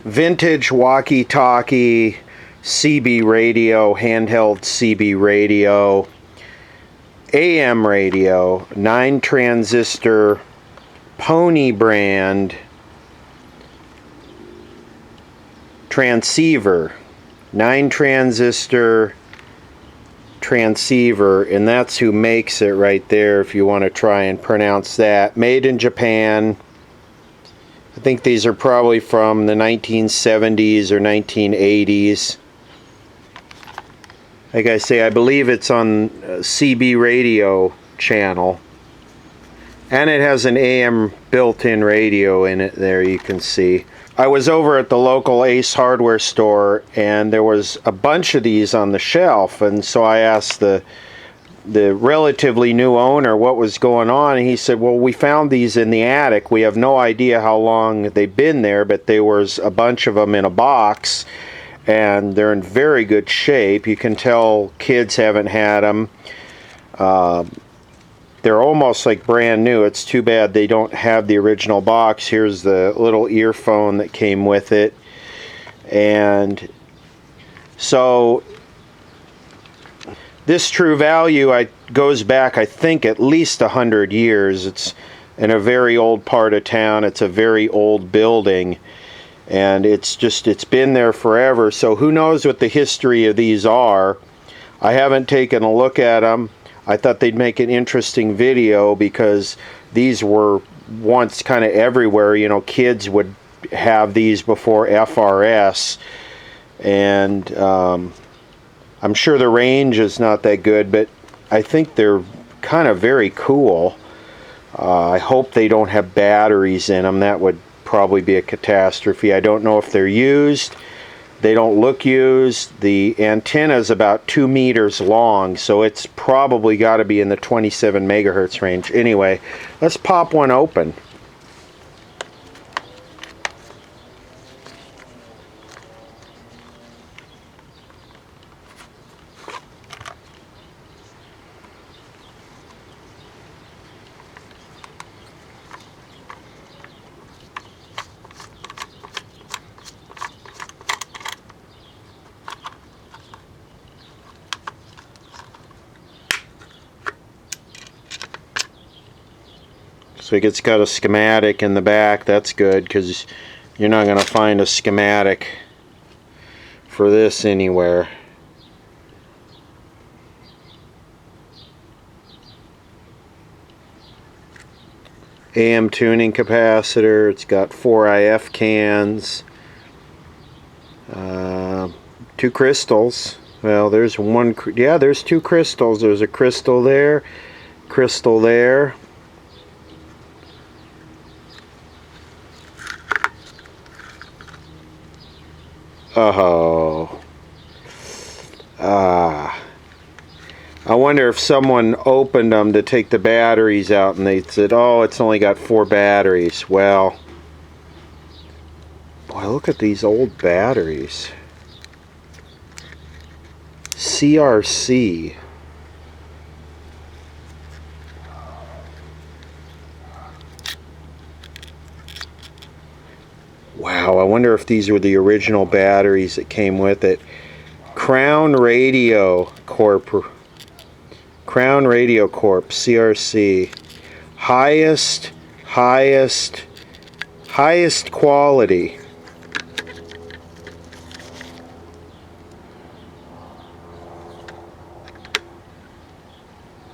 vintage walkie-talkie CB radio, handheld CB radio, AM radio, 9 transistor Pony brand Tranceiver, 9 transistor Tranceiver, and that's who makes it right there if you want to try and pronounce that. Made in Japan. I think these are probably from the 1970s or 1980s. Like I say, I believe it's on CB radio channel. And it has an AM built-in radio in it there, you can see. I was over at the local Ace hardware store and there was a bunch of these on the shelf, and so I asked the relatively new owner what was going on, and he said, well, we found these in the attic. We have no idea how long they've been there, but there was a bunch of them in a box and they're in very good shape. You can tell kids haven't had them. They're almost like brand new. It's too bad they don't have the original box. Here's the little earphone that came with it. And so this True Value goes back, I think, at least 100 years. It's in a very old part of town. It's a very old building. And it's been there forever. So who knows what the history of these are. I haven't taken a look at them. I thought they'd make an interesting video because these were once kind of everywhere. You know, kids would have these before FRS, and I'm sure the range is not that good, but I think they're kind of very cool. I hope they don't have batteries in them. That would probably be a catastrophe. I don't know if they're used. They don't look used. The antenna is about 2 meters long, so it's probably got to be in the 27 megahertz range. Anyway, let's pop one open. So it's got a schematic in the back. That's good, because you're not going to find a schematic for this anywhere. AM tuning capacitor. It's got 4 IF cans. 2 crystals. Well, there's one. Yeah, there's 2 crystals. There's a crystal there. Crystal there. Oh. I wonder if someone opened them to take the batteries out and they said, oh, it's only got 4 batteries. Well, boy, look at these old batteries. CRC. Wow, I wonder if these were the original batteries that came with it. Crown Radio Corp, CRC. Highest quality.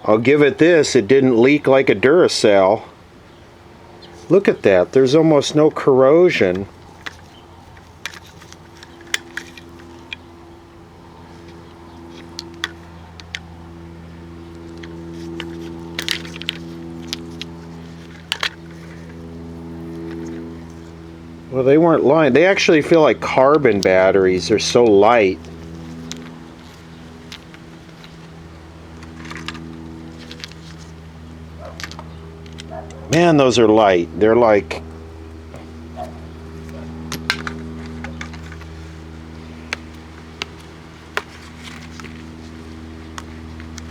I'll give it this, it didn't leak like a Duracell. Look at that, there's almost no corrosion. Well, they weren't lying. They actually feel like carbon batteries. They're so light. Man, those are light. They're like...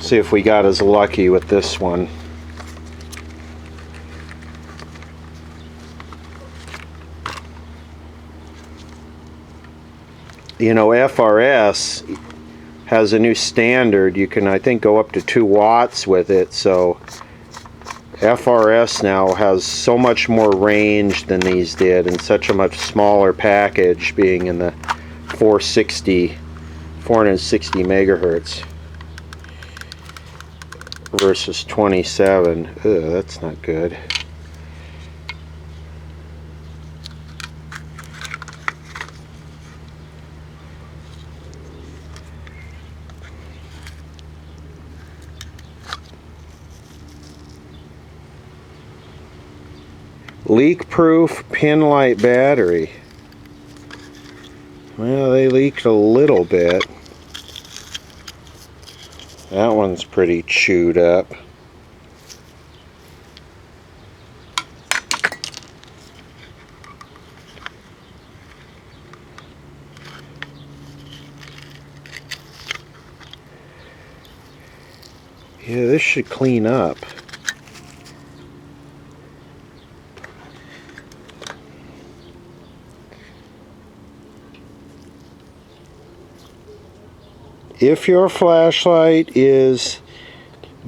See if we got as lucky with this one. you know, FRS has a new standard. You can, I think, go up to 2 watts with it. So FRS now has so much more range than these did, and such a much smaller package, being in the 460 megahertz versus 27. Ugh, that's not good. Leak-proof pin-light battery. Well, they leaked a little bit. That one's pretty chewed up. Yeah, this should clean up. If your flashlight is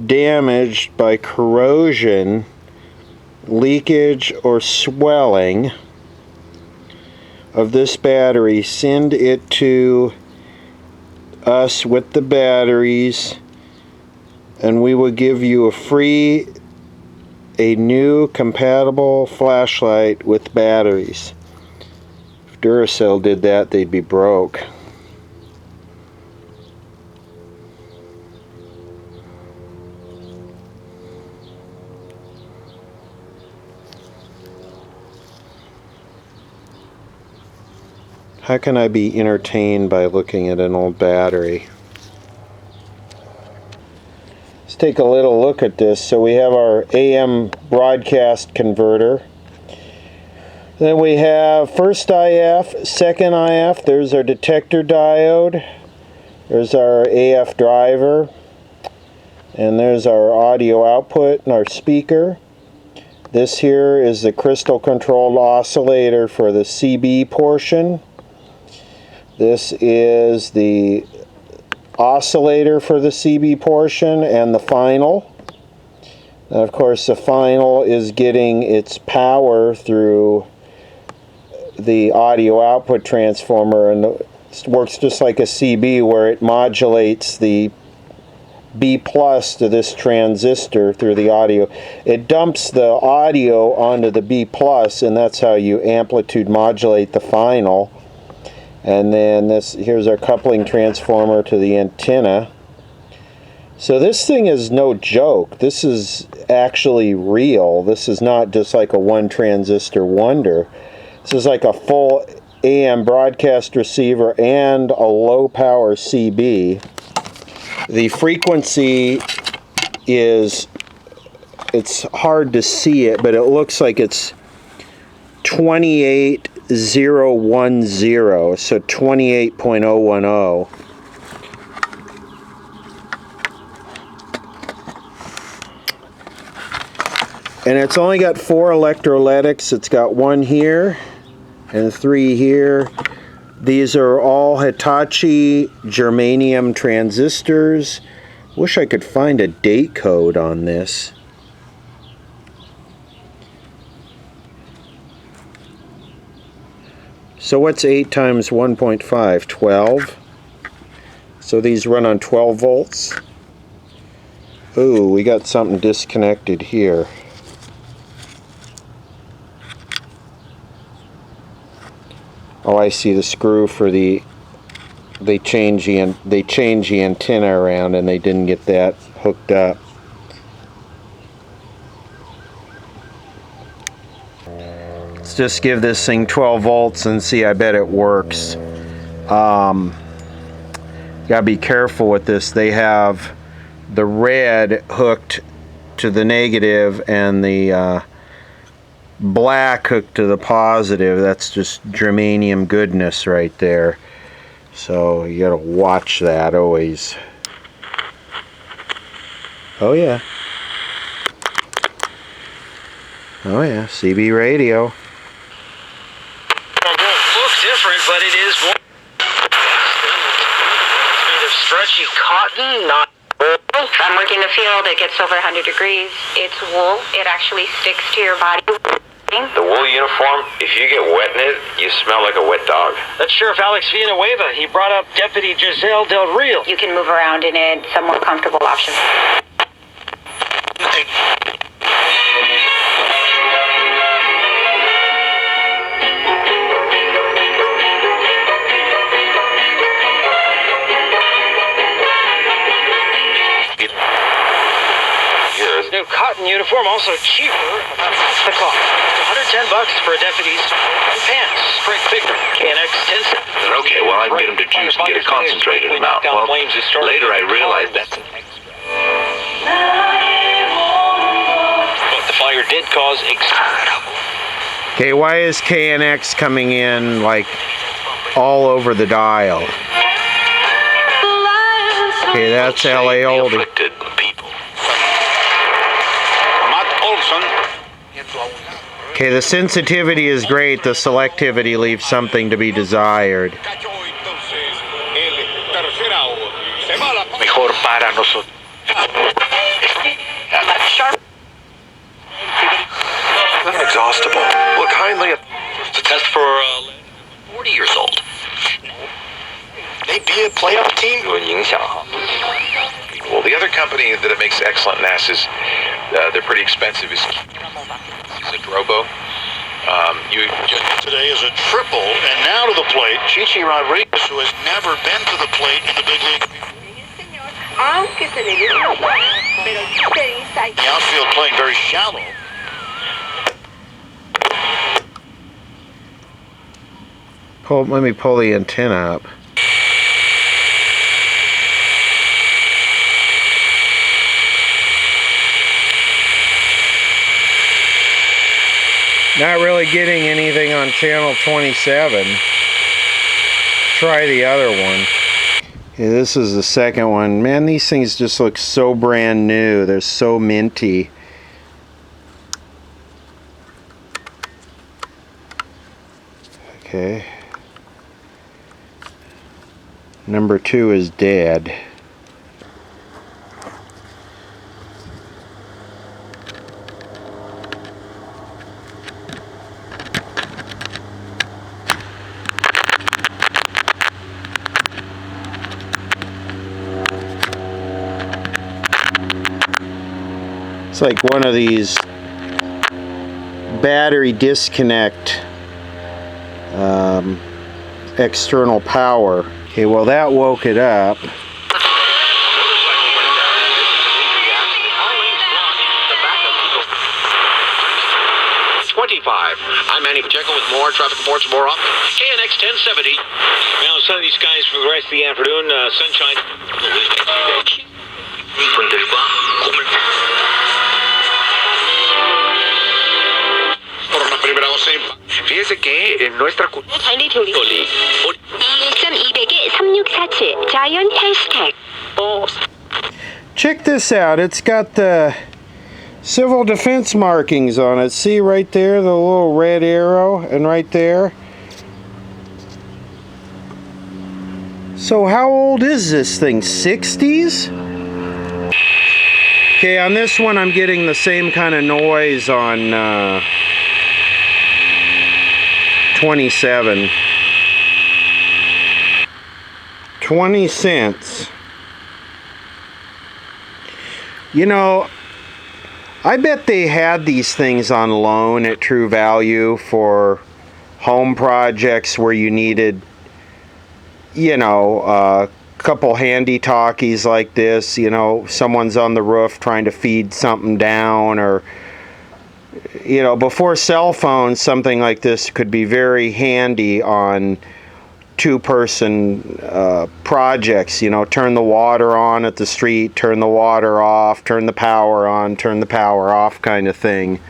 damaged by corrosion, leakage, or swelling of this battery, send it to us with the batteries, and we will give you a new compatible flashlight with batteries. If Duracell did that, they'd be broke. How can I be entertained by looking at an old battery? Let's take a little look at this. So we have our AM broadcast converter. Then we have first IF, second IF. There's our detector diode. There's our AF driver. And there's our audio output and our speaker. This here is the crystal controlled oscillator for the CB portion. This is the oscillator for the CB portion and the final. And of course, the final is getting its power through the audio output transformer, and it works just like a CB, where it modulates the B plus to this transistor through the audio. It dumps the audio onto the B plus, and that's how you amplitude modulate the final. And then here's our coupling transformer to the antenna. So this thing is no joke. This is actually real. This is not just like a one transistor wonder. This is like a full AM broadcast receiver and a low power CB. The frequency is, it's hard to see it, but it looks like it's 28010, so 28.010. And it's only got 4 electrolytics. It's got 1 here and 3 here. These are all Hitachi germanium transistors. Wish I could find a date code on this. So what's 8 times 1.5? 12. So these run on 12 volts. Ooh, we got something disconnected here. Oh, I see, the screw for the, they change the antenna around, and they didn't get that hooked up. Let's just give this thing 12 volts and see. I bet it works. Gotta be careful with this. They have the red hooked to the negative and the black hooked to the positive. That's just germanium goodness right there. So you gotta watch that always. Oh yeah. Oh yeah, CB radio. It won't look different, but it is. stretchy cotton, not wool. If I'm working the field, it gets over 100 degrees. It's wool. It actually sticks to your body. The wool uniform, if you get wet in it, you smell like a wet dog. That's Sheriff Alex Villanueva. He brought up Deputy Giselle Del Real. You can move around in it. It's a more comfortable option. New cotton uniform, also cheaper. The cost. $110 for a deputy's pants. Great figure. KNX 10. Okay, well, I can get him to juice and get a concentrated amount. Well, later I realized that's an extra. But the fire did cause Okay, why is KNX coming in like all over the dial? Okay, that's LA Oldie. Okay, the sensitivity is great, the selectivity leaves something to be desired. Mejor para nosotros. Inexhaustible. Look kindly at the test for 40 years old. Maybe a playoff team? Well, the other company that makes excellent NASs, they're pretty expensive, is a Drobo. You just today is a triple, and now to the plate, Chichi Rodriguez, who has never been to the plate in the big league. The outfield playing very shallow. Let me pull the antenna up. Not really getting anything on channel 27. Try the other one. Yeah, this is the second one. Man, these things just look so brand new. They're so minty. Okay. Number 2 is dead. It's like one of these battery disconnect external power. Okay, well that woke it up. 25. I'm Manny Pacheco with more traffic reports more often. KNX 1070. Now, some of these guys for the rest of the afternoon, sunshine. Fíjese que en nuestra cultura. 1200에 3647 자이언 해시태그. Check this out. It's got the civil defense markings on it. See right there, the little red arrow, and right there. So how old is this thing? 60s? Okay, on this one I'm getting the same kind of noise on 27. 20 cents. You know, I bet they had these things on loan at True Value for home projects where you needed, you know, a couple handy talkies like this. You know, someone's on the roof trying to feed something down, or, you know, before cell phones, something like this could be very handy on two-person projects. You know, turn the water on at the street, turn the water off, turn the power on, turn the power off kind of thing.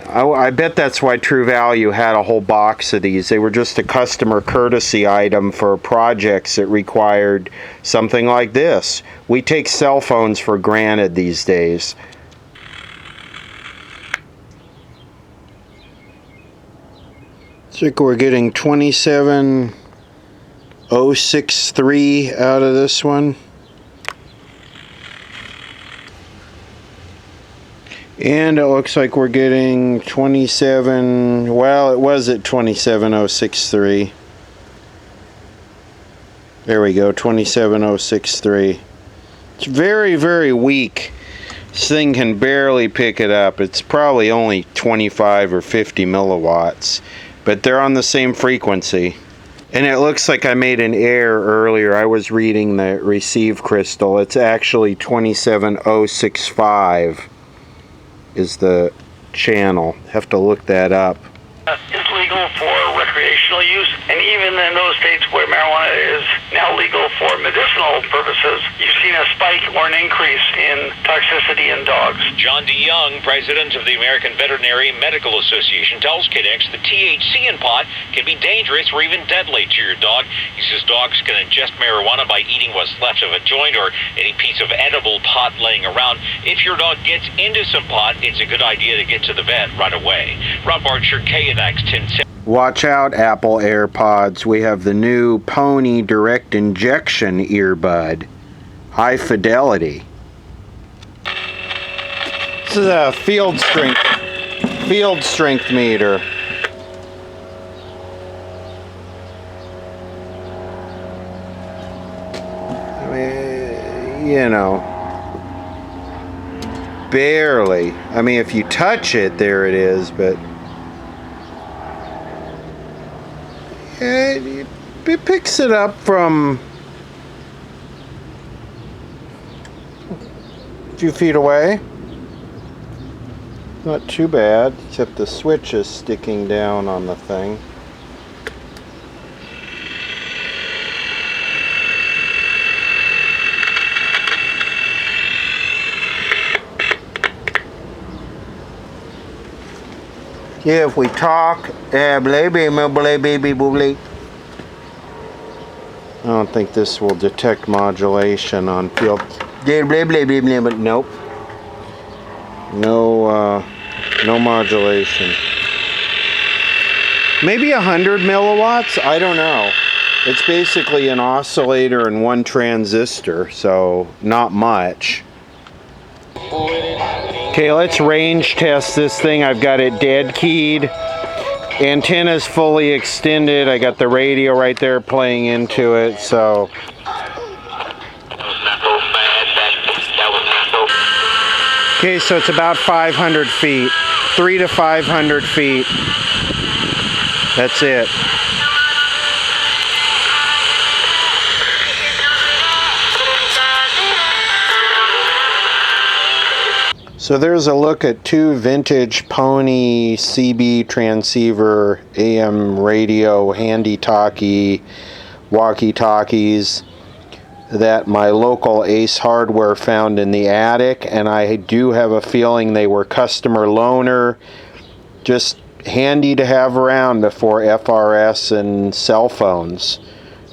I bet that's why True Value had a whole box of these. They were just a customer courtesy item for projects that required something like this. We take cell phones for granted these days. I think we're getting 27 063 out of this one. And it looks like we're getting 27, well, it was at 27063. There we go, 27063. It's very, very weak. This thing can barely pick it up. It's probably only 25 or 50 milliwatts, but they're on the same frequency. And it looks like I made an error earlier. I was reading the receive crystal. It's actually 27065 is the channel. Have to look that up. Is legal for recreational use, and even in those states where marijuana is now legal for medicinal purposes, you've seen a spike or an increase in toxicity in dogs. John D. Young, president of the American Veterinary Medical Association, tells KidX the THC in pot can be dangerous or even deadly to your dog. He says dogs can ingest marijuana by eating what's left of a joint or any piece of edible pot laying around. If your dog gets into some pot, it's a good idea to get to the vet right away. Rob Archer, KNX 10. Watch out, Apple AirPods. We have the new Pony Direct Injection earbud. High fidelity. This is a field strength meter. I mean, you know, barely. I mean, if you touch it, there it is, but it picks it up from a few feet away. Not too bad, except the switch is sticking down on the thing. Yeah, if we talk, I don't think this will detect modulation on field. But nope. No modulation. Maybe 100 milliwatts? I don't know. It's basically an oscillator and one transistor, so not much. Okay, let's range test this thing. I've got it dead keyed. Antenna's fully extended. I got the radio right there playing into it, so. Okay, so it's about 500 feet. 300 to 500 feet. That's it. So there's a look at two vintage Pony CB Tranceiver AM radio handy talkie walkie-talkies that my local Ace Hardware found in the attic, and I do have a feeling they were customer loaner, just handy to have around before FRS and cell phones.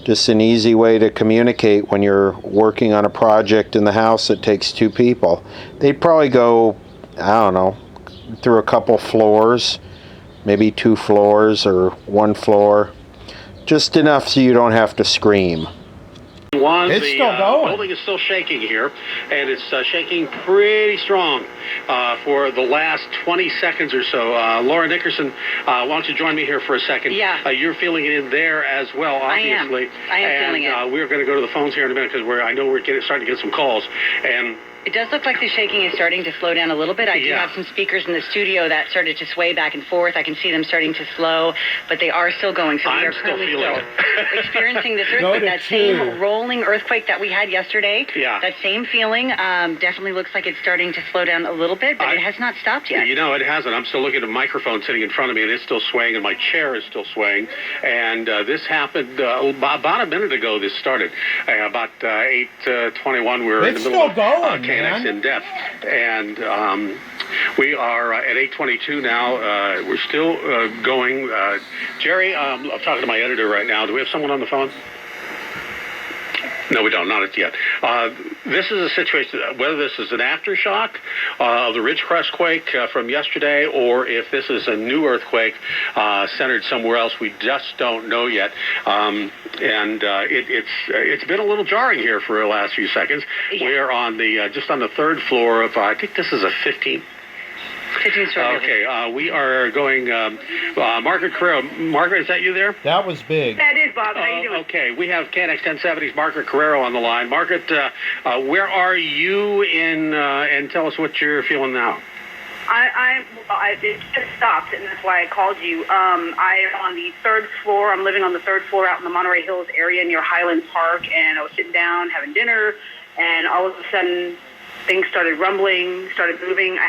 Just an easy way to communicate when you're working on a project in the house that takes two people. They'd probably go, I don't know, through a couple floors, maybe 2 floors or 1 floor. Just enough so you don't have to scream. It's still going. The building is still shaking here, and it's shaking pretty strong for the last 20 seconds or so. Laura Nickerson, why don't you join me here for a second? Yeah. You're feeling it in there as well, obviously. I am feeling it. We're going to go to the phones here in a minute because I know we're starting to get some calls. And it does look like the shaking is starting to slow down a little bit. I do have some speakers in the studio that started to sway back and forth. I can see them starting to slow, but they are still going. So we are currently still experiencing this earthquake, that same rolling earthquake that we had yesterday. Yeah. That same feeling definitely looks like it's starting to slow down a little bit, but it has not stopped yet. You know, it hasn't. I'm still looking at a microphone sitting in front of me, and it's still swaying, and my chair is still swaying. And this happened about a minute ago. This started about 8:21. We're in the middle of KNX in depth, and we are at 8:22 now. We're still going. Jerry, I'm talking to my editor right now. Do we have someone on the phone? No, we don't. Not yet. This is a situation, whether this is an aftershock of the Ridgecrest quake from yesterday, or if this is a new earthquake centered somewhere else, we just don't know yet. It's been a little jarring here for the last few seconds. Yeah. We're on the just on the third floor of, I think this is a 15th. Okay, we are going, Margaret Carrero. Margaret, is that you there? That was big. That is, Bob. How you doing? Okay, we have KNX 1070's Margaret Carrero on the line. Margaret, where are you in, and tell us what you're feeling now. It just stopped, and that's why I called you. I am on the third floor. I'm living on the third floor out in the Monterey Hills area near Highland Park, and I was sitting down having dinner, and all of a sudden things started rumbling, started moving. I